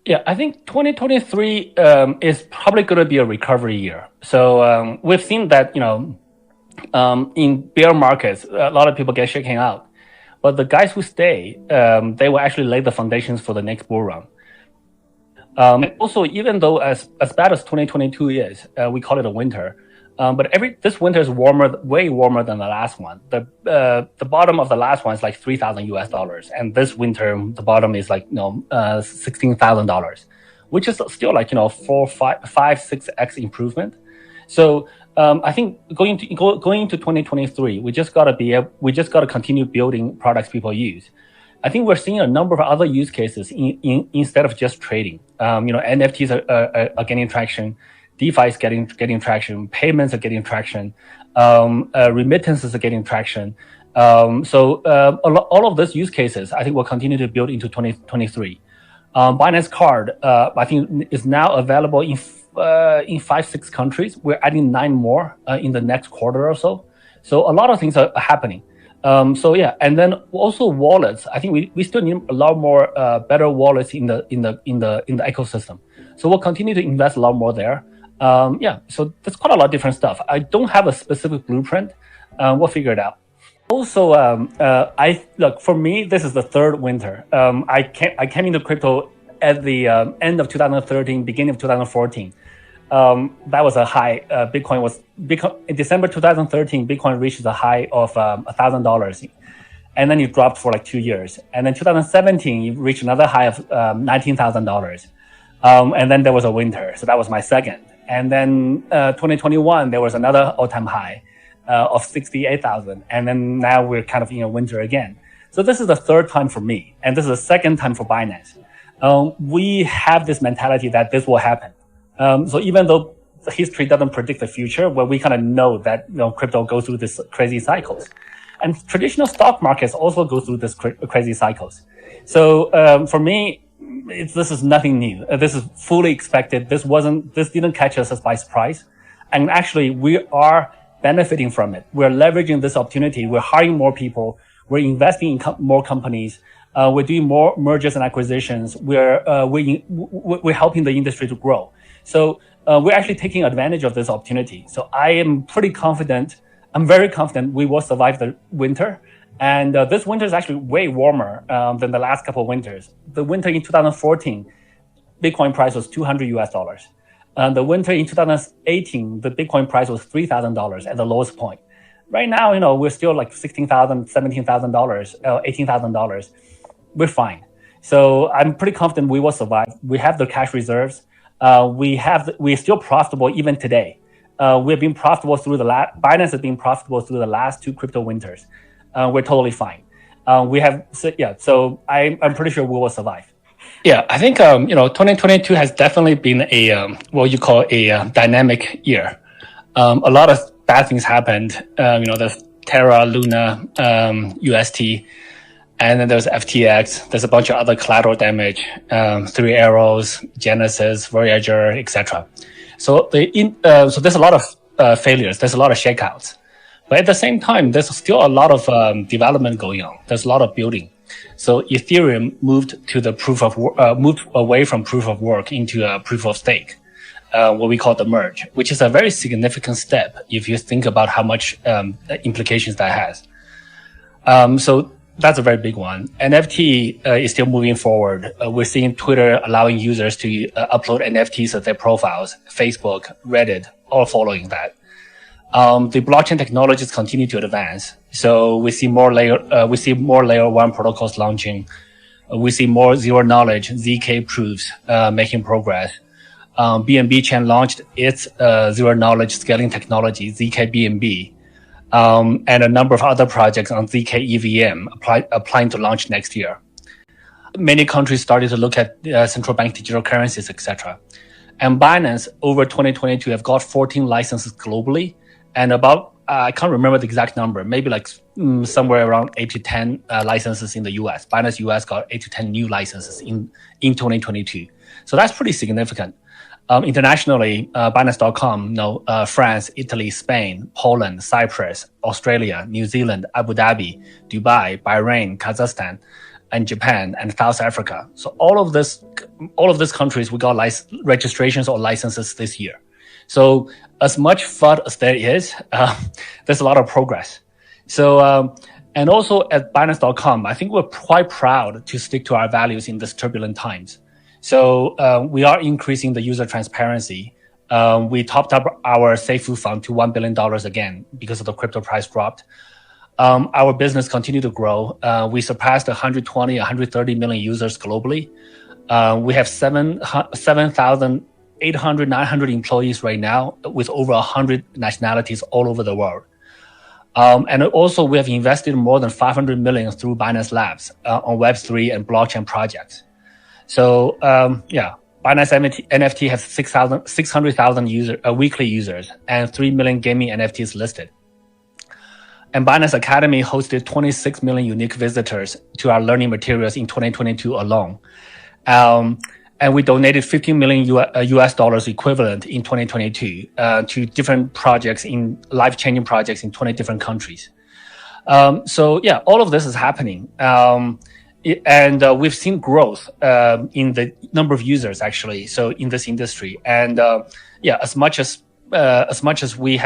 Yeah, I think 2023 is probably going to be a recovery year. So we've seen that, in bear markets, a lot of people get shaken out. But the guys who stay, they will actually lay the foundations for the next bull run. And also, even though as bad as 2022 is, we call it a winter. But this winter is way warmer than the last one. The bottom of the last one is like $3,000 US, and this winter the bottom is like $16,000, which is still like 6x improvement. So I think going into 2023, we just gotta continue building products people use. I think we're seeing a number of other use cases instead of just trading. NFTs are getting traction, DeFi is getting traction, payments are getting traction, remittances are getting traction. So all of those use cases, I think, will continue to build into 2023. Binance Card, I think, is now available in 5-6 countries. We're adding 9 more in the next quarter or so. So a lot of things are happening. And then also wallets. I think we still need a lot more better wallets in the ecosystem. So we'll continue to invest a lot more there. So there's quite a lot of different stuff. I don't have a specific blueprint. We'll figure it out. Also, for me, this is the third winter. I came into crypto at the end of 2013, beginning of 2014. That was a high. In December 2013, Bitcoin reached the high of $1,000, and then it dropped for like 2 years. And then 2017, it reached another high of $19,000. And then there was a winter, so that was my second. And then 2021, there was another all-time high of 68,000. And then now we're kind of in a winter again. So this is the third time for me, and this is the second time for Binance. We have this mentality that this will happen. So even though the history doesn't predict the future, well, we kind of know that crypto goes through these crazy cycles, and traditional stock markets also go through this crazy cycles. So for me, this is nothing new. This is fully expected. This didn't catch us by surprise, and actually we are benefiting from it. We're leveraging this opportunity. We're hiring more people. We're investing in more companies. We're doing more mergers and acquisitions. We're helping the industry to grow. So we're actually taking advantage of this opportunity. So I am pretty confident. I'm very confident we will survive the winter. And this winter is actually way warmer than the last couple of winters. The winter in 2014, Bitcoin price was $200 US. The winter in 2018, the Bitcoin price was $3,000 at the lowest point. Right now, we're still like $16,000, $17,000, $18,000. We're fine. So I'm pretty confident we will survive. We have the cash reserves. We're still profitable even today. We've been profitable through Binance has been profitable through the last 2 crypto winters. We're totally fine. So I'm pretty sure we will survive. Yeah, I think 2022 has definitely been what you call a dynamic year. A lot of bad things happened. There's Terra, Luna, UST, and then there's FTX. There's a bunch of other collateral damage, 3 Arrows, Genesis, Voyager, etc. So there's a lot of failures. There's a lot of shakeouts. But at the same time, there's still a lot of development going on. There's a lot of building. So Ethereum moved away from proof of work into a proof of stake, what we call the merge, which is a very significant step if you think about how much implications that has. So that's a very big one. NFT is still moving forward. We're seeing Twitter allowing users to upload NFTs as their profiles, Facebook, Reddit, all following that. The blockchain technologies continue to advance. So we see more layer 1 protocols launching. We see more zero knowledge ZK proofs making progress. BNB chain launched its zero knowledge scaling technology, ZK BNB, and a number of other projects on ZK EVM applying to launch next year. Many countries started to look at central bank digital currencies, etc. And Binance over 2022 have got 14 licenses globally. And about, I can't remember the exact number, maybe like somewhere around 8 to 10 licenses in the US. Binance US got 8 to 10 new licenses in 2022. So that's pretty significant. Internationally, Binance.com, France, Italy, Spain, Poland, Cyprus, Australia, New Zealand, Abu Dhabi, Dubai, Bahrain, Kazakhstan, and Japan and South Africa. So all of these countries, we got registrations or licenses this year. So as much FUD as there is, there's a lot of progress. So, and also at Binance.com, I think we're quite proud to stick to our values in these turbulent times. So we are increasing the user transparency. We topped up our Safe Food Fund to $1 billion again because of the crypto price dropped. Our business continued to grow. We surpassed 120, 130 million users globally. We have 7,800, 900 employees right now with over 100 nationalities all over the world. And also we have invested more than 500 million through Binance Labs on Web3 and blockchain projects. So Binance NFT has 600,000 weekly users and 3 million gaming NFTs listed. And Binance Academy hosted 26 million unique visitors to our learning materials in 2022 alone. And we donated 15 million US dollars equivalent in 2022 to different projects life-changing projects in 20 different countries. So yeah, all of this is happening. And we've seen growth in the number of users actually. So in this industry, and as much as we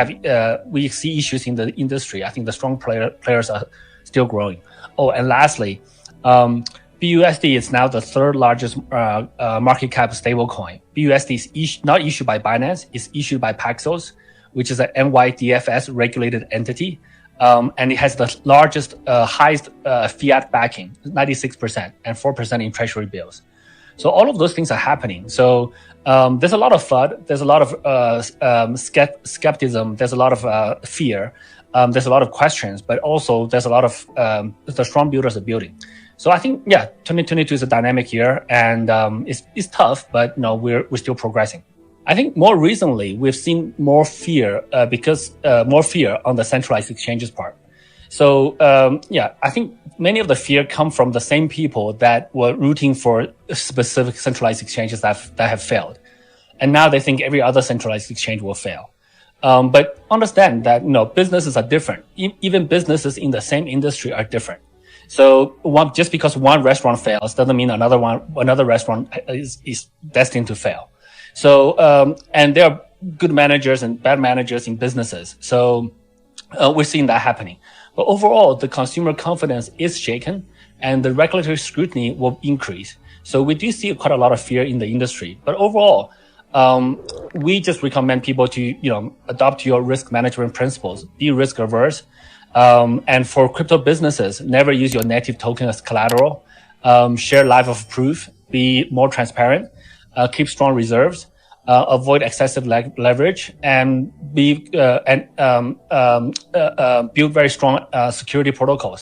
see issues in the industry, I think the strong players are still growing. Oh, and lastly, BUSD is now the third largest market cap stablecoin. BUSD is not issued by Binance; it's issued by Paxos, which is an NYDFS regulated entity. And it has the largest, highest fiat backing, 96%, and 4% in treasury bills. So all of those things are happening. So there's a lot of FUD, there's a lot of skepticism, there's a lot of fear, there's a lot of questions, but also there's a lot of the strong builders are building. So I think 2022 is a dynamic year, and it's tough, but we're still progressing. I think more recently, we've seen more fear because more fear on the centralized exchanges part. So I think many of the fear come from the same people that were rooting for specific centralized exchanges that have failed. And now they think every other centralized exchange will fail. But understand that businesses are different. Even businesses in the same industry are different. So just because one restaurant fails doesn't mean another restaurant is destined to fail. So, and there are good managers and bad managers in businesses. So, we're seeing that happening. But overall, the consumer confidence is shaken and the regulatory scrutiny will increase. So we do see quite a lot of fear in the industry. But overall, we just recommend people to, adopt your risk management principles, be risk averse. And for crypto businesses, never use your native token as collateral, share life of proof, be more transparent. Keep strong reserves, avoid excessive leverage, and build very strong security protocols.